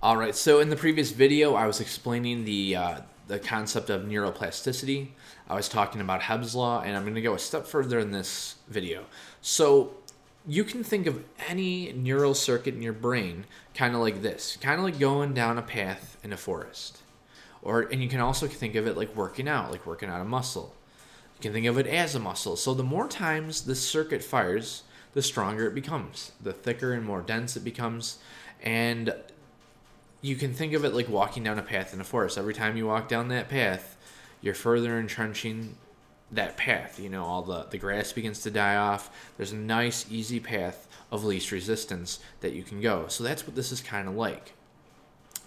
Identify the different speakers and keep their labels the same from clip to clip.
Speaker 1: All right, so in the previous video, I was explaining the concept of neuroplasticity. I was talking about Hebb's law, and I'm going to go a step further in this video. So you can think of any neural circuit in your brain kind of like this, kind of like going down a path in a forest. And you can also think of it like working out a muscle. You can think of it as a muscle. So the more times this circuit fires, the stronger it becomes, the thicker and more dense it becomes, and you can think of it like walking down a path in a forest. Every time you walk down that path, you're further entrenching that path. You know, all the grass begins to die off. There's a nice, easy path of least resistance that you can go. So that's what this is kind of like.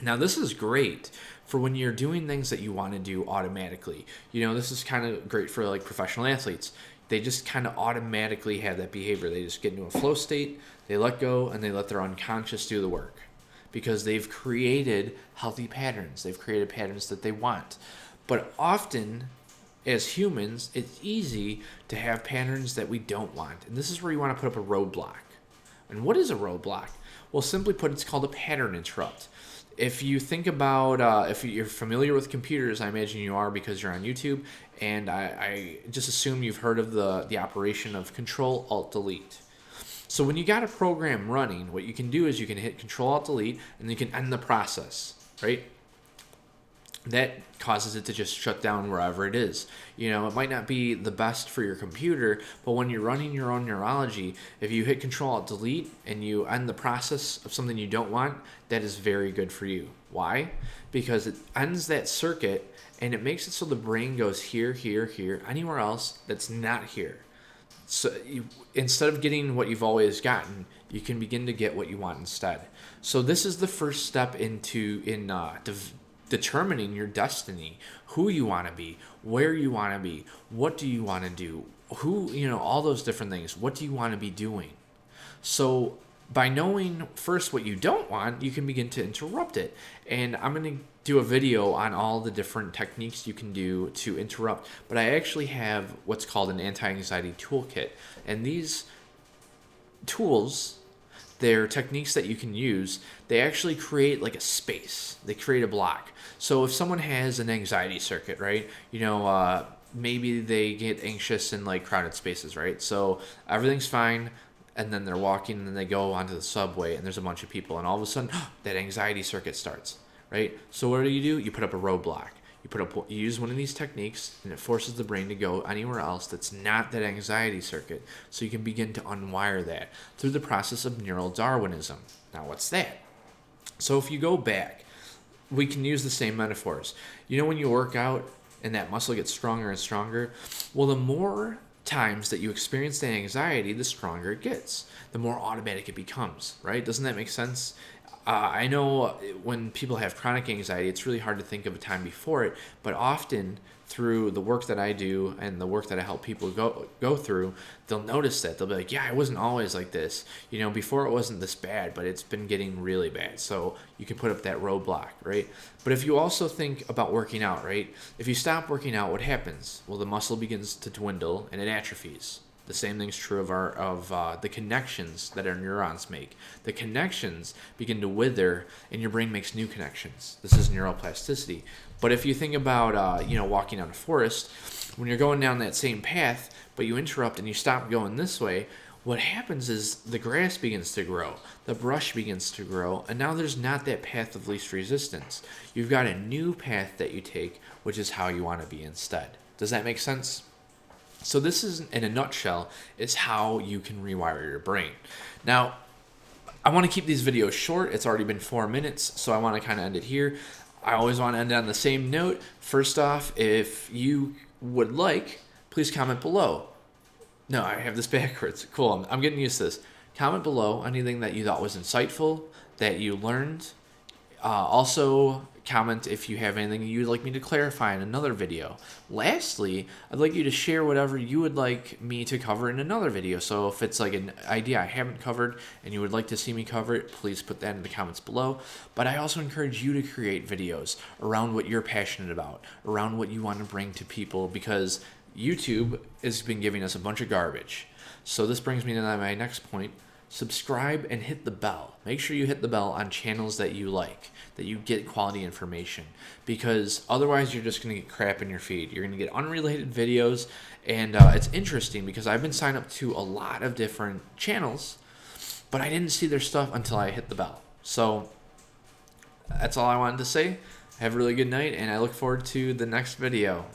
Speaker 1: Now, this is great for when you're doing things that you want to do automatically. You know, this is kind of great for like professional athletes. They just kind of automatically have that behavior. They just get into a flow state, they let go, and they let their unconscious do the work, because they've created healthy patterns. They've created patterns that they want. But often, as humans, it's easy to have patterns that we don't want. And this is where you want to put up a roadblock. And what is a roadblock? Well, simply put, it's called a pattern interrupt. If you think about, if you're familiar with computers, I imagine you are because you're on YouTube, and I just assume you've heard of the operation of Control-Alt-Delete. So when you got a program running, what you can do is you can hit Control-Alt-Delete, and you can end the process, right? That causes it to just shut down wherever it is. You know, it might not be the best for your computer, but when you're running your own neurology, if you hit Control-Alt-Delete and you end the process of something you don't want, that is very good for you. Why? Because it ends that circuit, and it makes it so the brain goes here, here, here, anywhere else that's not here. So instead of getting what you've always gotten, you can begin to get what you want instead. So this is the first step in determining your destiny, who you want to be, where you want to be, what do you want to do, all those different things. What do you want to be doing? So by knowing first what you don't want, you can begin to interrupt it. And I'm going to do a video on all the different techniques you can do to interrupt. But I actually have what's called an anti-anxiety toolkit. And these tools, they're techniques that you can use. They actually create like a space. They create a block. So if someone has an anxiety circuit, right? Maybe they get anxious in like crowded spaces, right? So everything's fine, and then they're walking, and then they go onto the subway, and there's a bunch of people, and all of a sudden, that anxiety circuit starts, right? So what do? You put up a roadblock. You use one of these techniques, and it forces the brain to go anywhere else that's not that anxiety circuit, so you can begin to unwire that through the process of neural Darwinism. Now, what's that? So if you go back, we can use the same metaphors. You know, when you work out and that muscle gets stronger and stronger, well, the more times that you experience the anxiety, the stronger it gets, the more automatic it becomes, right? Doesn't that make sense? I know when people have chronic anxiety, it's really hard to think of a time before it, but often through the work that I do and the work that I help people go through, they'll notice that. They'll be like, yeah, I wasn't always like this. You know, before it wasn't this bad, but it's been getting really bad. So you can put up that roadblock, right? But if you also think about working out, right? If you stop working out, what happens? Well, the muscle begins to dwindle and it atrophies. The same thing's true of the connections that our neurons make. The connections begin to wither, and your brain makes new connections. This is neuroplasticity. But if you think about walking down a forest, when you're going down that same path, but you interrupt and you stop going this way, what happens is the grass begins to grow, the brush begins to grow, and now there's not that path of least resistance. You've got a new path that you take, which is how you want to be instead. Does that make sense? So this is, in a nutshell, is how you can rewire your brain. Now, I want to keep these videos short. It's already been 4 minutes, so I want to kind of end it here. I always want to end on the same note. First off, if you would like, please comment below. No, I have this backwards. Cool, I'm getting used to this. Comment below anything that you thought was insightful, that you learned. Also, comment if you have anything you'd like me to clarify in another video. Lastly, I'd like you to share whatever you would like me to cover in another video. So if it's like an idea I haven't covered and you would like to see me cover it, please put that in the comments below. But I also encourage you to create videos around what you're passionate about, around what you want to bring to people, because YouTube has been giving us a bunch of garbage. So this brings me to my next point. subscribe and hit the bell. Make sure you hit the bell on channels that you like, that you get quality information, because otherwise you're just going to get crap in your feed. You're going to get unrelated videos, and it's interesting because I've been signed up to a lot of different channels, but I didn't see their stuff until I hit the bell. So that's all I wanted to say. Have a really good night, and I look forward to the next video.